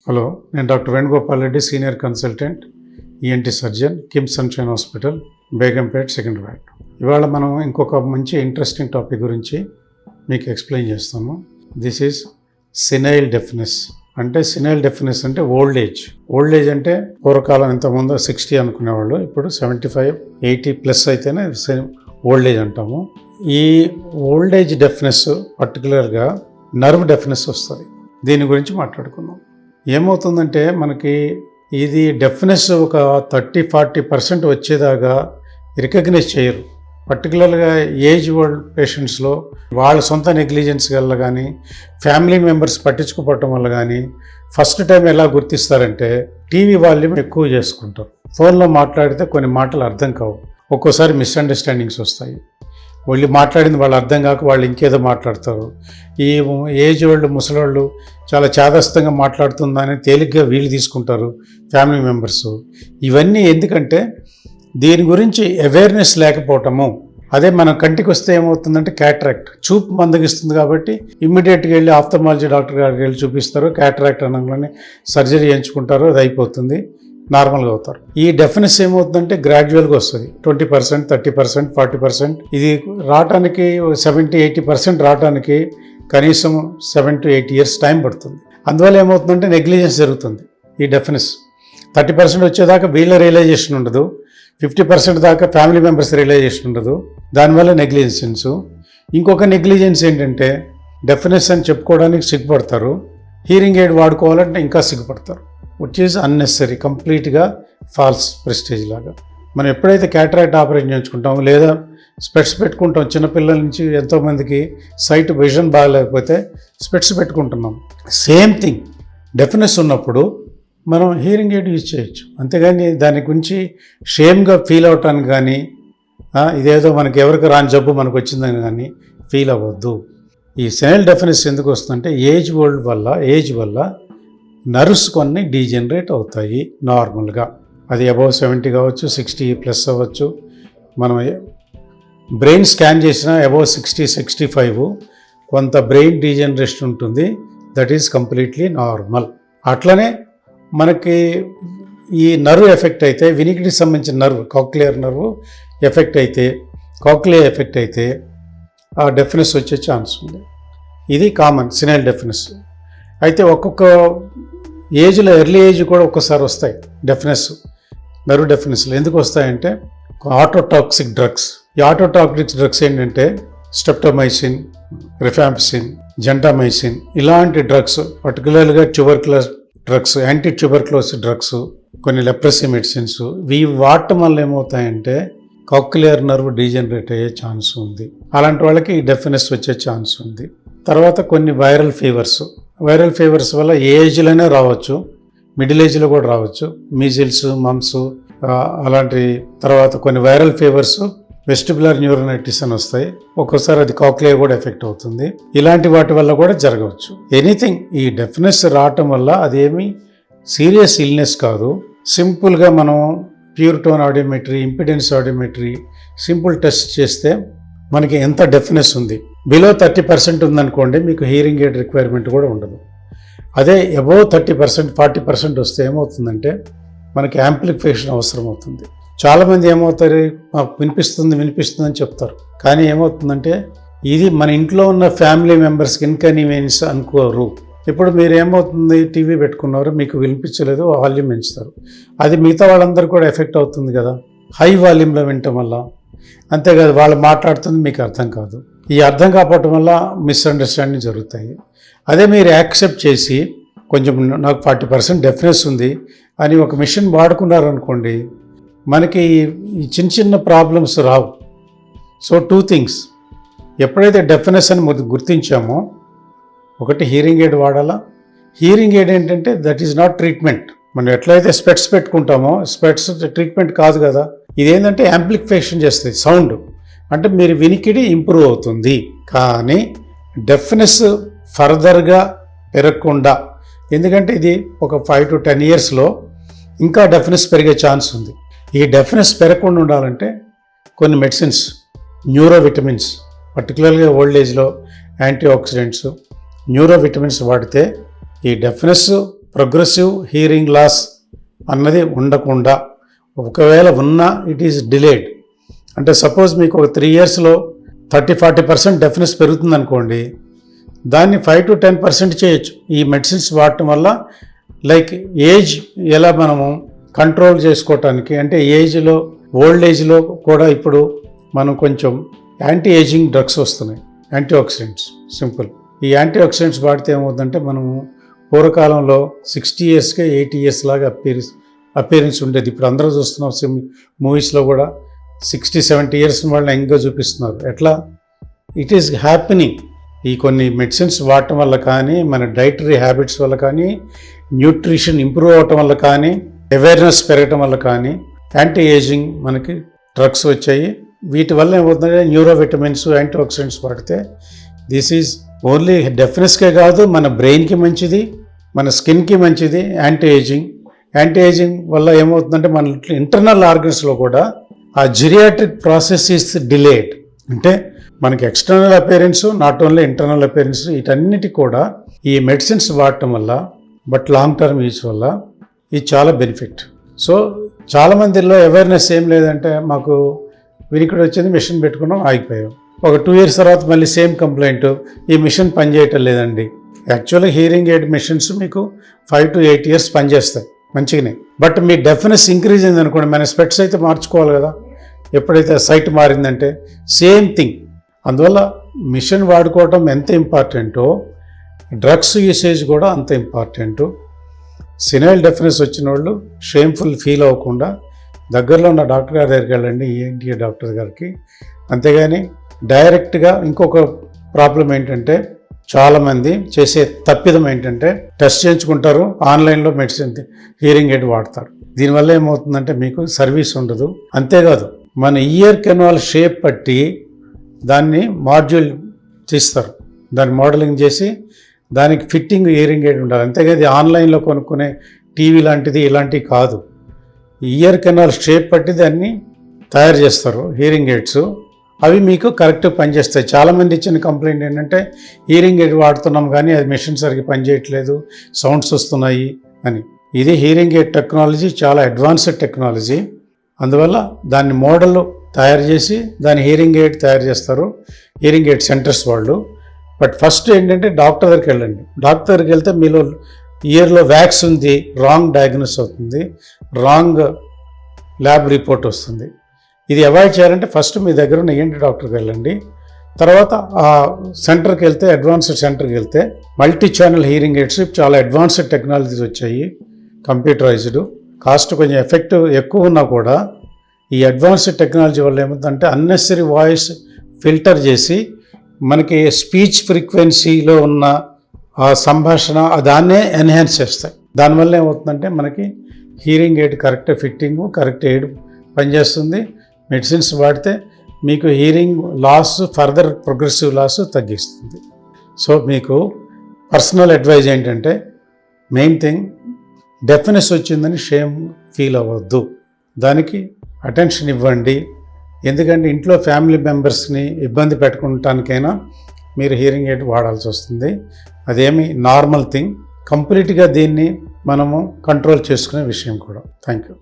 Hello, నేను doctor Venugopal Reddy, senior consultant, ENT surgeon, KIMS sunshine hospital, Begumpet, Secunderabad. ఇవాళ మనం ఇంకొక మంచి ఇంట్రెస్టింగ్ టాపిక్ గురించి మీకు ఎక్స్ప్లెయిన్ చేస్తాము. This is senile deafness. అంటే సెనైల్ డెఫ్నెస్ అంటే ఓల్డ్ ఏజ్. ఓల్డ్ ఏజ్ అంటే పూర్వకాలం ఇంతకుముందు 60 అనుకునేవాళ్ళు, ఇప్పుడు 75, 80 ప్లస్ అయితేనే ఓల్డ్ ఏజ్ అంటాము. ఈ ఓల్డ్ ఏజ్ డెఫ్నెస్ పర్టికులర్గా నర్వ్ డెఫ్నెస్ వస్తుంది. దీని గురించి మాట్లాడుకుందాం. ఏమవుతుందంటే మనకి ఇది డెఫ్నెస్ ఒక 30-40% వచ్చేదాకా రికగ్నైజ్ చేయరు. పర్టికులర్గా ఏజ్ ఓల్డ్ పేషెంట్స్లో వాళ్ళ సొంత నెగ్లిజెన్స్ వల్ల కానీ, ఫ్యామిలీ మెంబర్స్ పట్టించుకోవటం వల్ల కానీ ఫస్ట్ టైం ఎలా గుర్తిస్తారంటే టీవీ వాల్యూమ్ ఎక్కువ చేసుకుంటారు. ఫోన్లో మాట్లాడితే కొన్ని మాటలు అర్థం కావు, ఒక్కోసారి మిస్అండర్స్టాండింగ్స్ వస్తాయి. వాళ్ళు మాట్లాడింది వాళ్ళు అర్థం కాక వాళ్ళు ఇంకేదో మాట్లాడతారు. ఈ ఏజ్ వాళ్ళు ముసలోళ్ళు చాలా చాదస్తంగా మాట్లాడుతుందని తేలిగ్గా వీళ్ళు తీసుకుంటారు ఫ్యామిలీ మెంబర్స్. ఇవన్నీ ఎందుకంటే దీని గురించి అవేర్నెస్ లేకపోవటము. అదే మన కంటికి వస్తే ఏమవుతుందంటే క్యాటరాక్ట్, చూపు మందగిస్తుంది కాబట్టి ఇమ్మీడియట్గా వెళ్ళి ఆఫ్థల్మాలజీ డాక్టర్ గారికి వెళ్ళి చూపిస్తారు. క్యాటరాక్ట్ అనగానే సర్జరీ చేయించుకుంటారు, అది అయిపోతుంది, నార్మల్గా అవుతారు. ఈ డెఫినెస్ ఏమవుతుందంటే గ్రాడ్యువల్గా వస్తుంది. 20%, 30%, 40%. ఇది రావటానికి 70-80% రావటానికి కనీసం 7 to 8 years టైం పడుతుంది. అందువల్ల ఏమవుతుందంటే నెగ్లిజెన్స్ జరుగుతుంది. ఈ డెఫినెస్ 30% వచ్చేదాకా వీళ్ళ రియలైజేషన్ ఉండదు, 50% దాకా ఫ్యామిలీ మెంబర్స్ రియలైజేషన్ ఉండదు. దానివల్ల నెగ్లిజెన్స్. ఇంకొక నెగ్లిజెన్స్ ఏంటంటే డెఫినెస్ అని చెప్పుకోవడానికి సిగ్గుపడతారు, హీరింగ్ ఎయిడ్ వాడుకోవాలంటే ఇంకా సిగ్గుపడతారు. విచ్ ఈజ్ అన్నెసరీ, కంప్లీట్గా ఫాల్స్ ప్రెస్టేజ్ లాగా. మనం ఎప్పుడైతే క్యాటరాక్ట్ ఆపరేషన్ చేయించుకుంటామో లేదా స్పెట్స్ పెట్టుకుంటాం, చిన్నపిల్లల నుంచి ఎంతోమందికి సైట్ విజన్ బాగలేకపోతే స్పెట్స్ పెట్టుకుంటున్నాం. సేమ్ థింగ్ డెఫినెస్ ఉన్నప్పుడు మనం హీరింగ్ ఎయిడ్ యూజ్ చేయొచ్చు. అంతేగాని దాని గురించి షేమ్గా ఫీల్ అవటానికి కానీ, ఇదేదో మనకి ఎవరికి రాని జబ్బు మనకు వచ్చిందని కానీ ఫీల్ అవ్వద్దు. ఈ సెనైల్ డెఫినెస్ ఎందుకు వస్తుందంటే ఏజ్ వల్ల నర్వ్స్ కొన్ని డీజనరేట్ అవుతాయి నార్మల్గా. అది అబౌవ్ 70 కావచ్చు, 60+ అవ్వచ్చు. మనం బ్రెయిన్ స్కాన్ చేసినా అబౌవ్ 60-65 కొంత బ్రెయిన్ డీజనరేషన్ ఉంటుంది. That is completely normal. అట్లనే మనకి ఈ నర్వ్ ఎఫెక్ట్ అయితే, వినికిడికి సంబంధించిన నర్వ్, కాక్లియర్ నర్వ్ ఎఫెక్ట్ అయితే, కాక్లియా ఎఫెక్ట్ అయితే ఆ డెఫినెస్ వచ్చే ఛాన్స్ ఉంది. ఇది కామన్ సెనైల్ డెఫినెస్. అయితే ఒక్కొక్క ఏజ్లో, ఎర్లీ ఏజ్ కూడా ఒక్కసారి వస్తాయి డెఫినెస్, నర్వ్ డెఫినెస్లు. ఎందుకు వస్తాయంటే ఆటోటాక్సిక్ డ్రగ్స్. ఈ ఆటోటాక్సిక్ డ్రగ్స్ ఏంటంటే స్ట్రెప్టోమైసిన్, రిఫాంపిసిన్, జెంటామైసిన్ ఇలాంటి డ్రగ్స్, పర్టికులర్గా tubercular drugs, anti tuberculosis drugs, కొన్ని లెప్రసీ మెడిసిన్స్, ఇవి వాడటం వల్ల ఏమవుతాయంటే కాక్లియర్ నర్వ్ డీజనరేట్ అయ్యే ఛాన్స్ ఉంది. అలాంటి వాళ్ళకి ఈ డెఫినెస్ వచ్చే ఛాన్స్ ఉంది. తర్వాత కొన్ని వైరల్ ఫీవర్స్ వల్ల ఏ ఏజ్లోనే రావచ్చు, మిడిల్ ఏజ్లో కూడా రావచ్చు. మీజిల్స్, మమ్స్ అలాంటి. తర్వాత కొన్ని వైరల్ ఫీవర్స్ వెస్టిబులర్ న్యూరోనైటిస్ అని వస్తాయి. ఒక్కోసారి అది కాక్లియా కూడా ఎఫెక్ట్ అవుతుంది. ఇలాంటి వాటి వల్ల కూడా జరగవచ్చు. ఎనీథింగ్ ఈ డెఫినెస్ రావటం వల్ల అదేమి సీరియస్ ఇల్నెస్ కాదు. సింపుల్గా మనం pure tone audiometry, impedance audiometry simple test చేస్తే మనకి ఎంత డెఫినెస్ ఉంది. బిలో 30% ఉందనుకోండి, మీకు హీరింగ్ ఎయిడ్ రిక్వైర్మెంట్ కూడా ఉండదు. అదే అబోవ్ 30%, 40% వస్తే ఏమవుతుందంటే మనకి యాంప్లిఫికేషన్ అవసరం అవుతుంది. చాలామంది ఏమవుతారు, మాకు వినిపిస్తుంది అని చెప్తారు. కానీ ఏమవుతుందంటే ఇది మన ఇంట్లో ఉన్న ఫ్యామిలీ మెంబర్స్కి ఇన్కన్వీనియన్స్ అనుకోరు. ఇప్పుడు మీరు ఏమవుతుంది, టీవీ పెట్టుకున్నారు, మీకు వినిపించలేదు, వాల్యూమ్ పెంచుతారు. అది మిగతా వాళ్ళందరూ కూడా ఎఫెక్ట్ అవుతుంది కదా, హై వాల్యూమ్లో వినటం వల్ల. అంతేకాదు వాళ్ళు మాట్లాడుతుంది మీకు అర్థం కాదు. ఈ అర్థం కాకపోవటం వల్ల మిస్అండర్స్టాండింగ్ జరుగుతాయి. అదే మీరు యాక్సెప్ట్ చేసి కొంచెం నాకు 40% డెఫినెస్ ఉంది అని ఒక మిషన్ వాడుకున్నారనుకోండి, మనకి ఈ చిన్న ప్రాబ్లమ్స్ రావు. సో 2 things, ఎప్పుడైతే డెఫినెస్ అని గుర్తించామో, ఒకటి హీరింగ్ ఎయిడ్ వాడాలా. హీరింగ్ ఎయిడ్ ఏంటంటే దట్ ఈజ్ నాట్ ట్రీట్మెంట్. మనం ఎట్లయితే స్పెట్స్ పెట్టుకుంటామో, స్పెట్స్ ట్రీట్మెంట్ కాదు కదా. ఇదేంటంటే యాంప్లిఫికేషన్ చేస్తుంది సౌండ్, అంటే మీరు వినికిడి ఇంప్రూవ్ అవుతుంది. కానీ డెఫినెస్ ఫర్దర్గా పెరగకుండా, ఎందుకంటే ఇది ఒక 5 to 10 yearsలో ఇంకా డెఫినెస్ పెరిగే ఛాన్స్ ఉంది. ఈ డెఫినెస్ పెరగకుండా ఉండాలంటే కొన్ని మెడిసిన్స్, న్యూరోవిటమిన్స్, పర్టికులర్గా ఓల్డ్ ఏజ్లో యాంటీ ఆక్సిడెంట్స్, న్యూరోవిటమిన్స్ వాడితే ఈ డెఫినెస్ ప్రోగ్రెసివ్ హియరింగ్ లాస్ అన్నది ఉండకుండా, ఒకవేళ ఉన్నా ఇట్ ఈస్ డిలేడ్. అంటే సపోజ్ మీకు ఒక 3 yearsలో 30-40% డెఫ్నెస్ పెరుగుతుంది అనుకోండి, దాన్ని 5 to 10% చేయొచ్చు ఈ మెడిసిన్స్ వాడటం వల్ల. లైక్ ఏజ్ ఎలా మనము కంట్రోల్ చేసుకోవటానికి, అంటే ఓల్డ్ ఏజ్లో కూడా ఇప్పుడు మనం కొంచెం యాంటీ ఏజింగ్ డ్రగ్స్ వస్తున్నాయి, యాంటీ ఆక్సిడెంట్స్. సింపుల్. ఈ యాంటీ ఆక్సిడెంట్స్ వాడితే ఏమవుతుందంటే మనము పూర్వకాలంలో 60 yearsకే 80 years లాగా అపీరెన్స్ ఉండేది. ఇప్పుడు అందరూ చూస్తున్నాం మూవీస్లో కూడా 60-70 years వాళ్ళని యంగ్గా చూపిస్తున్నారు. ఎట్లా? It is happening. ఈ కొన్ని మెడిసిన్స్ వాడటం వల్ల కానీ, మన డైటరీ హ్యాబిట్స్ వల్ల కానీ, న్యూట్రిషన్ ఇంప్రూవ్ అవటం వల్ల కానీ, అవేర్నెస్ పెరగటం వల్ల కానీ యాంటీ ఏజింగ్ మనకి డ్రగ్స్ వచ్చాయి. వీటి వల్ల ఏమవుతుందంటే న్యూరో విటమిన్స్, యాంటీ ఆక్సిడెంట్స్ వాడితే దిస్ ఈజ్ ఓన్లీ డెఫినెస్కే కాదు, మన బ్రెయిన్కి మంచిది, మన స్కిన్కి మంచిది. యాంటీ ఏజింగ్ వల్ల ఏమవుతుందంటే మన ఇంటర్నల్ ఆర్గన్స్లో కూడా ఆ జిరియాట్రిక్ ప్రాసెస్ ఈస్ డిలేడ్. అంటే మనకి external appearance, not only internal appearance, వీటన్నిటి కూడా ఈ మెడిసిన్స్ వాడటం వల్ల, బట్ లాంగ్ టర్మ్ యూజ్ వల్ల ఇది చాలా బెనిఫిట్. సో చాలామందిలో అవేర్నెస్ ఏం లేదంటే, మాకు వినికిడి వచ్చింది, మిషన్ పెట్టుకున్నాం, ఆగిపోయాం. ఒక 2 years తర్వాత మళ్ళీ సేమ్ కంప్లైంట్, ఈ మిషన్ పనిచేయటం లేదండి. యాక్చువల్గా హియరింగ్ ఎయిడ్ మిషన్స్ మీకు 5 to 8 years పనిచేస్తాయి మంచిగానే. బట్ మీ డెఫినెస్ ఇంక్రీజ్ అయింది అనుకోండి, మన స్పెట్స్ అయితే మార్చుకోవాలి కదా. ఎప్పుడైతే సైట్ మారిందంటే సేమ్ థింగ్. అందువల్ల మిషన్ వాడుకోవటం ఎంత ఇంపార్టెంటో, డ్రగ్స్ యూసేజ్ కూడా అంత ఇంపార్టెంటు. సినైల్ డెఫినెస్ వచ్చిన వాళ్ళు షేమ్ఫుల్ ఫీల్ అవ్వకుండా దగ్గరలో ఉన్న డాక్టర్ గారి దగ్గరికి వెళ్ళండి, ఈఎన్టీ డాక్టర్ గారికి. అంతేగాని డైరెక్ట్గా ఇంకొక ప్రాబ్లం ఏంటంటే, చాలామంది చేసే తప్పిదం ఏంటంటే టెస్ట్ చేయించుకుంటారు, ఆన్లైన్లో మెడిసిన్ హియరింగ్ ఎయిడ్ వాడతారు. దీనివల్ల ఏమవుతుందంటే మీకు సర్వీస్ ఉండదు. అంతేకాదు, మన ఇయర్ కెనాల్ షేప్ పట్టి దాన్ని మాడ్యూల్ తీస్తారు, దాన్ని మోడలింగ్ చేసి దానికి ఫిట్టింగ్ హియరింగ్ ఎయిడ్ ఉండాలి. అంతేకాదు ఆన్లైన్లో కొనుక్కునే టీవీ లాంటిది ఇలాంటివి కాదు. ఇయర్ కెనాల్ షేప్ పట్టి దాన్ని తయారు చేస్తారు హియరింగ్ ఎయిడ్స్. అవి మీకు కరెక్ట్గా పనిచేస్తాయి. చాలామంది ఇచ్చిన కంప్లైంట్ ఏంటంటే, హియరింగ్ ఎయిడ్ వాడుతున్నాం కానీ అది మెషిన్ సరిగ్గా పనిచేయట్లేదు, సౌండ్స్ వస్తున్నాయి అని. ఇది హియరింగ్ ఎయిడ్ టెక్నాలజీ చాలా అడ్వాన్స్డ్ టెక్నాలజీ. అందువల్ల దాన్ని మోడల్ తయారు చేసి దాని హియరింగ్ ఎయిడ్ తయారు చేస్తారు హియరింగ్ ఎయిడ్ సెంటర్స్ వాళ్ళు. బట్ ఫస్ట్ ఏంటంటే డాక్టర్ దగ్గరికి వెళ్ళండి. డాక్టర్ దగ్గరికి వెళ్తే మీలో ఇయర్లో వ్యాక్స్ ఉంది, రాంగ్ డయాగ్నోస్ అవుతుంది, రాంగ్ ల్యాబ్ రిపోర్ట్ వస్తుంది. ఇది అవాయిడ్ చేయాలంటే ఫస్ట్ మీ దగ్గర ఉన్న ఏంటి డాక్టర్కి వెళ్ళండి. తర్వాత ఆ సెంటర్కి వెళ్తే, అడ్వాన్స్డ్ సెంటర్కి వెళ్తే మల్టీ ఛానల్ హియరింగ్ ఎయిడ్స్ చాలా అడ్వాన్స్డ్ టెక్నాలజీస్ వచ్చాయి, కంప్యూటరైజ్డ్. కాస్ట్ కొంచెం ఎఫెక్టివ్ ఎక్కువ ఉన్నా కూడా ఈ అడ్వాన్స్డ్ టెక్నాలజీ వల్ల ఏమవుతుందంటే అన్నెసరీ వాయిస్ ఫిల్టర్ చేసి మనకి స్పీచ్ ఫ్రీక్వెన్సీలో ఉన్న ఆ సంభాషణ దాన్నే ఎన్హాన్స్ చేస్తాయి. దానివల్ల ఏమవుతుందంటే మనకి hearing aid correct fitting, correct aid పనిచేస్తుంది. మెడిసిన్స్ వాడితే మీకు hearing loss, further progressive loss తగ్గిస్తుంది. సో మీకు పర్సనల్ అడ్వైజ్ ఏంటంటే, మెయిన్ థింగ్ డెఫినెస్ వచ్చిందని షేమ్ ఫీల్ అవ్వద్దు, దానికి అటెన్షన్ ఇవ్వండి. ఎందుకంటే ఇంట్లో ఫ్యామిలీ మెంబర్స్ని ఇబ్బంది పెట్టుకోవటానికైనా మీరు హియరింగ్ ఎయిడ్ వాడాల్సి వస్తుంది. అదేమి నార్మల్ థింగ్. కంప్లీట్గా దీన్ని మనము కంట్రోల్ చేసుకునే విషయం కూడా. Thank you.